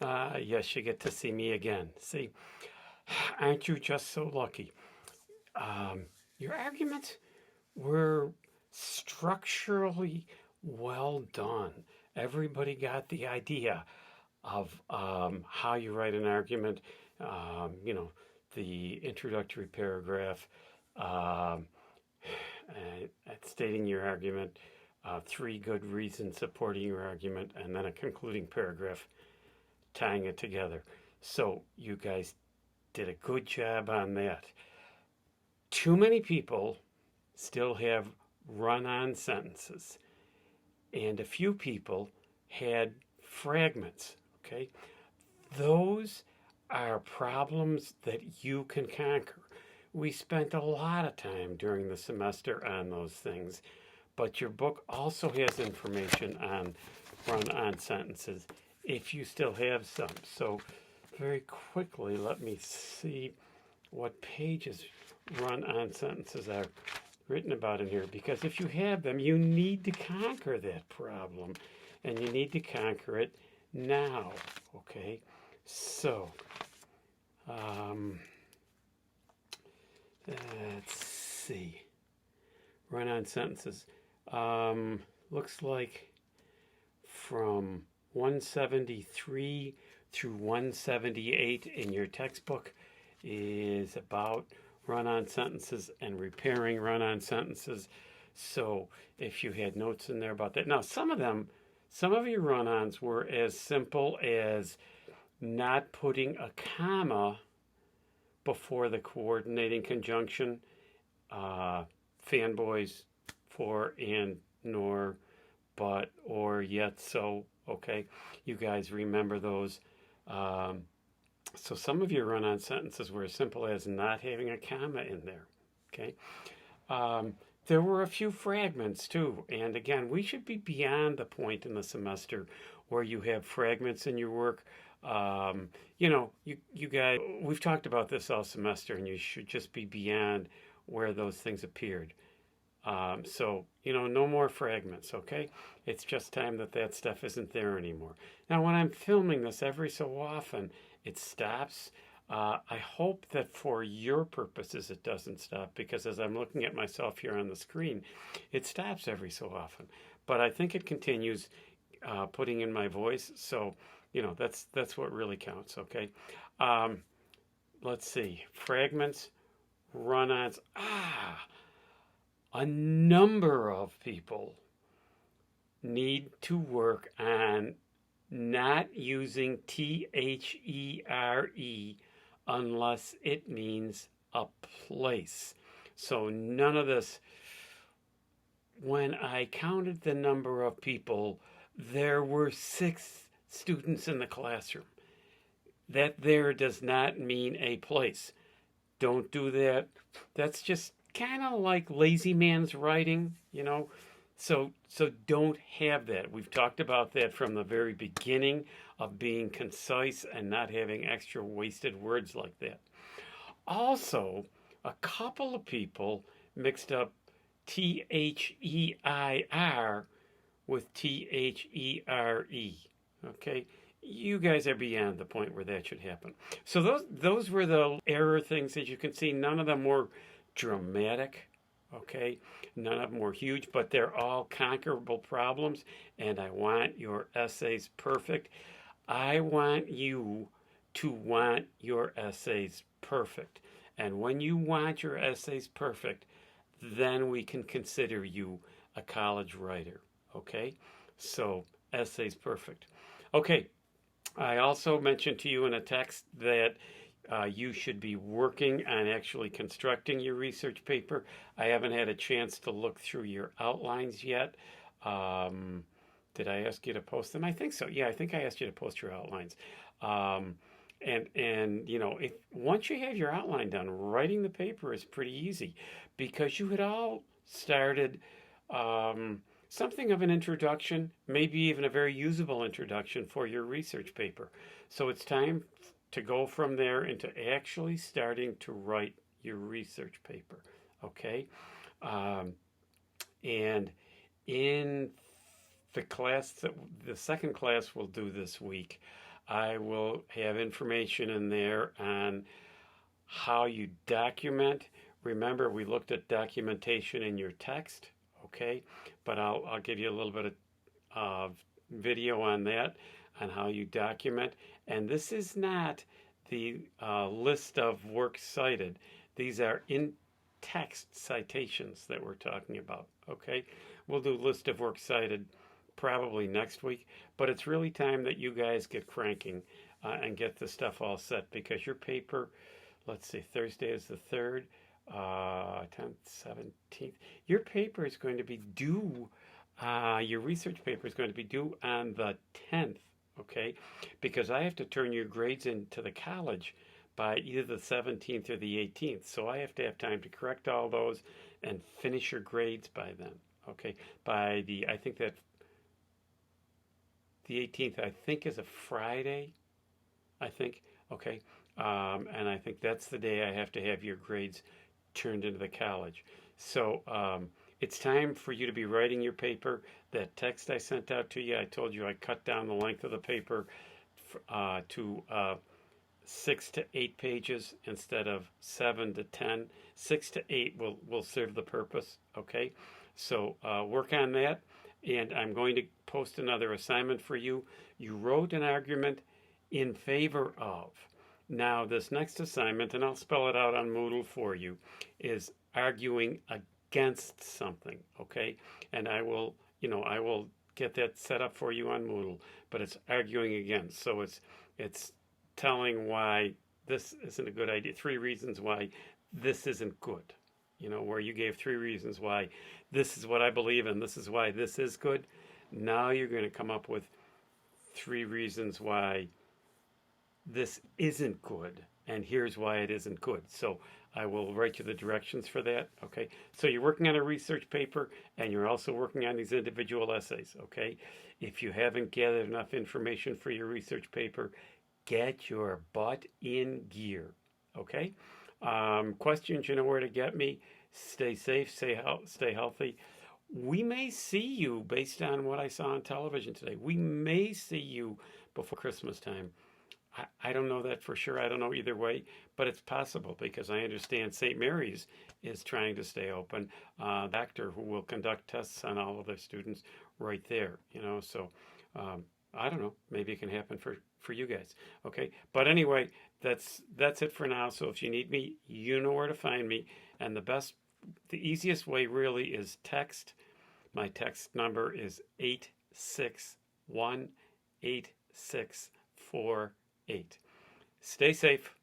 Yes, you get to see me again. See, aren't you just so lucky? Um, your arguments were structurally well done. Everybody got the idea of how you write an argument, um, you know, the introductory paragraph, um, stating your argument, three good reasons supporting your argument, and then a concluding paragraph tying it together. So you guys did a good job on that. Too many people still have run on sentences, and a few people had fragments. Okay, those are problems that you can conquer. We spent a lot of time during the semester on those things, but your book also has information on run on sentences if you still have some. So, very quickly, let me see what pages run on sentences are written about in here, because if you have them, you need to conquer that problem, and you need to conquer it now. Okay, so let's see. Run on sentences. Looks like from 173 through 178 in your textbook is about run on sentences and repairing run on sentences. So if you had notes in there about that. Now, some of your run ons were as simple as not putting a comma before the coordinating conjunction, fanboys, for, and, nor, but, or, yet, so. Okay, you guys remember those. So some of your run-on sentences were as simple as not having a comma in there. Okay, there were a few fragments too, and again, we should be beyond the point in the semester where you have fragments in your work. You guys, we've talked about this all semester, and you should just be beyond where those things appeared. No more fragments, okay? It's just time that stuff isn't there anymore. Now, when I'm filming this every so often, it stops. I hope that for your purposes it doesn't stop, because as I'm looking at myself here on the screen, it stops every so often. But I think it continues putting in my voice, so, that's what really counts, okay? Let's see. Fragments, run-ons. A number of people need to work on not using THERE unless it means a place. So none of this. When I counted the number of people, there were 6 students in the classroom. That there does not mean a place. Don't do that. That's just kind of like lazy man's writing, So don't have that. We've talked about that from the very beginning of being concise and not having extra wasted words like that. Also, a couple of people mixed up THEIR with THERE. Okay? You guys are beyond the point where that should happen. So those were the error things. As you can see, none of them were dramatic, okay? None of them were huge, but they're all conquerable problems, and I want your essays perfect. I want you to want your essays perfect. And when you want your essays perfect, then we can consider you a college writer, okay? So, essays perfect. Okay, I also mentioned to you in a text that you should be working on actually constructing your research paper. I haven't had a chance to look through your outlines yet. Did I ask you to post them? I think so. Yeah, I think I asked you to post your outlines. If once you have your outline done, writing the paper is pretty easy, because you had all started something of an introduction, maybe even a very usable introduction for your research paper. So it's time to go from there into actually starting to write your research paper, okay? And in the second class we'll do this week, I will have information in there on how you document. Remember, we looked at documentation in your text, okay? But I'll give you a little bit of video on that, on how you document. And this is not the list of works cited. These are in-text citations that we're talking about, okay? We'll do list of works cited probably next week, but it's really time that you guys get cranking and get the stuff all set, because your paper, let's see, Thursday is the 3rd, 10th, 17th. Your paper is going to be due, your research paper is going to be due on the 10th, okay? Because I have to turn your grades into the college by either the 17th or the 18th. So I have to have time to correct all those and finish your grades by then, okay? By the, I think that the 18th, I think, is a Friday, I think, okay? And I think that's the day I have to have your grades turned into the college. So it's time for you to be writing your paper. That text I sent out to you, I told you I cut down the length of the paper to 6 to 8 pages instead of 7 to 10. 6 to 8 will serve the purpose, okay? So work on that. And I'm going to post another assignment for you. You wrote an argument in favor of. Now, this next assignment, and I'll spell it out on Moodle for you, is arguing against something, okay? And I will get that set up for you on Moodle, but it's arguing against. So it's telling why this isn't a good idea. 3 reasons why this isn't good. Where you gave 3 reasons why this is what I believe and this is why this is good. Now you're going to come up with 3 reasons why this isn't good, and here's why it isn't good. So I will write you the directions for that, okay? So you're working on a research paper, and you're also working on these individual essays, okay? If you haven't gathered enough information for your research paper, get your butt in gear, okay? Questions, you know where to get me. Stay safe, stay healthy. We may see you, based on what I saw on television today, we may see you before Christmas time. I don't know that for sure. I don't know either way, but it's possible, because I understand St. Mary's is trying to stay open. The doctor who will conduct tests on all of their students right there, so I don't know. Maybe it can happen for you guys. Okay. But anyway, that's it for now. So if you need me, you know where to find me. And the easiest way really is text. My text number is 861-8648. Stay safe.